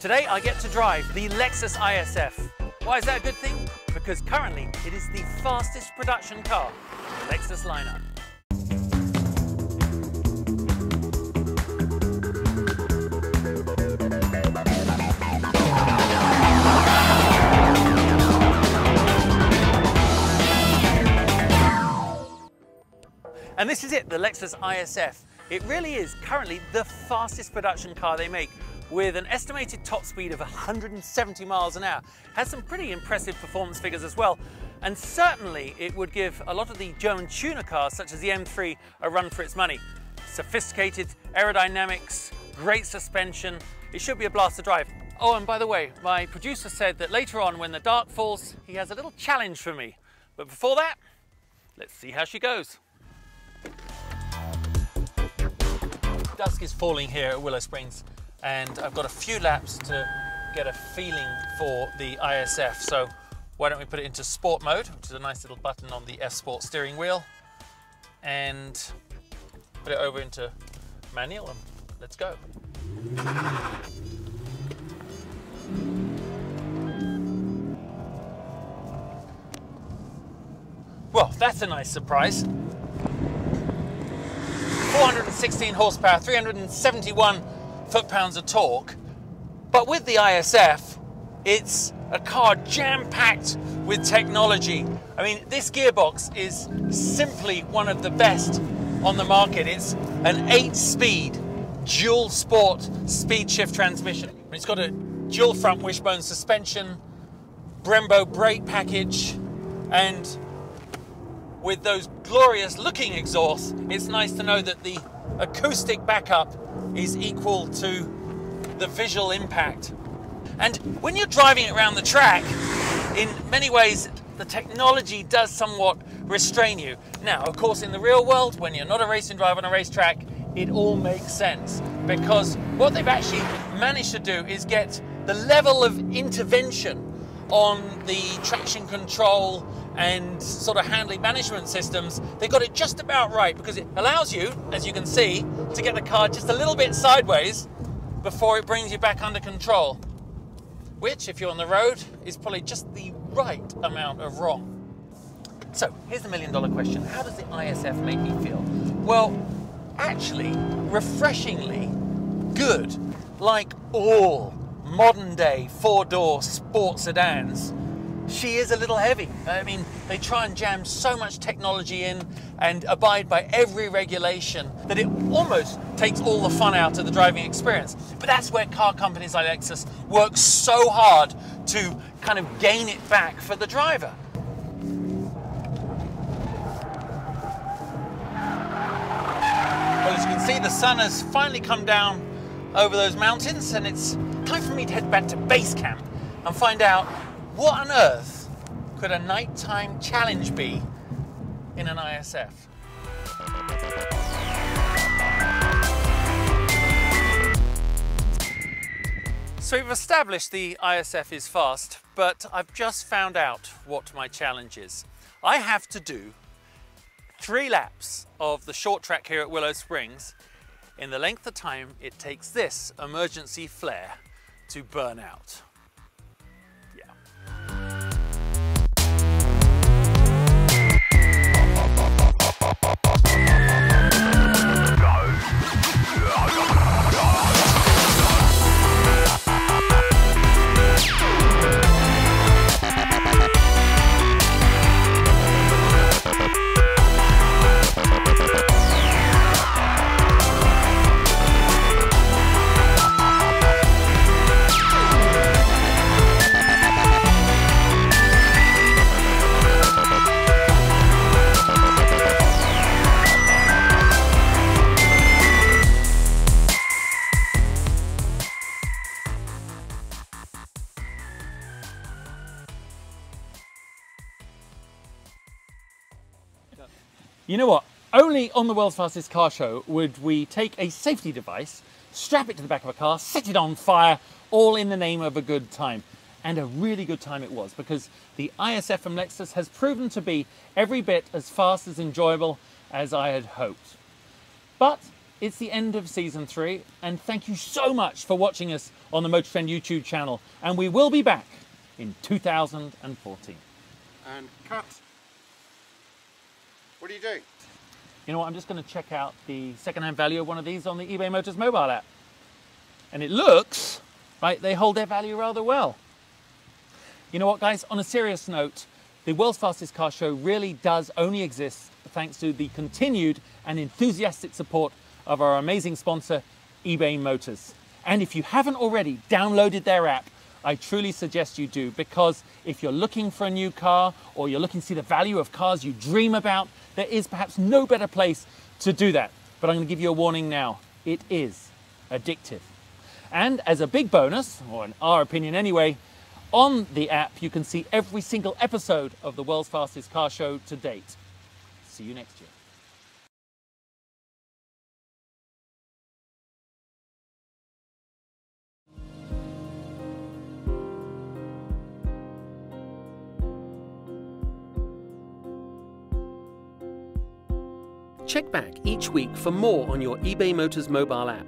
Today I get to drive the Lexus ISF. Why is that a good thing? Because currently it is the fastest production car in the Lexus lineup. And this is it, the Lexus ISF. It really is currently the fastest production car they make, with an estimated top speed of 170 miles an hour. Has some pretty impressive performance figures as well. And certainly it would give a lot of the German tuner cars, such as the M3, a run for its money. Sophisticated aerodynamics, great suspension. It should be a blast to drive. Oh, and by the way, my producer said that later on, when the dark falls, he has a little challenge for me. But before that, let's see how she goes. Dusk is falling here at Willow Springs, and I've got a few laps to get a feeling for the ISF. So why don't we put it into sport mode, which is a nice little button on the F Sport steering wheel, and put it over into manual, and let's go. Well, that's a nice surprise. 416 horsepower, 371 foot-pounds of torque. But with the ISF, it's a car jam-packed with technology. I mean, this gearbox is simply one of the best on the market. It's an 8-speed dual sport speed shift transmission. It's got a dual front wishbone suspension, Brembo brake package, and with those glorious looking exhausts, it's nice to know that the acoustic backup is equal to the visual impact. And when you're driving it around the track, in many ways, the technology does somewhat restrain you. Now, of course, in the real world, when you're not a racing driver on a racetrack, it all makes sense, because what they've actually managed to do is get the level of intervention on the traction control and sort of handling management systems. They got it just about right, because it allows you, as you can see, to get the car just a little bit sideways before it brings you back under control, which, if you're on the road, is probably just the right amount of wrong. So here's the million-dollar question. How does the ISF make me feel? Well, actually, refreshingly good, like all modern-day four-door sport sedans. She is a little heavy. I mean, they try and jam so much technology in and abide by every regulation that it almost takes all the fun out of the driving experience. But that's where car companies like Lexus work so hard to kind of gain it back for the driver. Well, as you can see, the sun has finally come down over those mountains, and it's time for me to head back to base camp and find out what on earth could a nighttime challenge be in an ISF. So we've established the ISF is fast, but I've just found out what my challenge is. I have to do 3 laps of the short track here at Willow Springs in the length of time it takes this emergency flare to burn out. You know what? Only on the world's fastest car show would we take a safety device, strap it to the back of a car, set it on fire, all in the name of a good time. And a really good time it was, because the ISF from Lexus has proven to be every bit as fast as enjoyable as I had hoped. But it's the end of season 3, and thank you so much for watching us on the Motor Trend YouTube channel, and we will be back in 2014. And cut. What are you doing? You know what, I'm just going to check out the second-hand value of one of these on the eBay Motors mobile app. And it looks like they hold their value rather well. You know what, guys, on a serious note, the world's fastest car show really does only exist thanks to the continued and enthusiastic support of our amazing sponsor, eBay Motors. And if you haven't already downloaded their app, I truly suggest you do, because if you're looking for a new car or you're looking to see the value of cars you dream about, there is perhaps no better place to do that. But I'm going to give you a warning now. It is addictive. And as a big bonus, or in our opinion anyway, on the app you can see every single episode of the world's fastest car show to date. See you next year. Check back each week for more on your eBay Motors mobile app.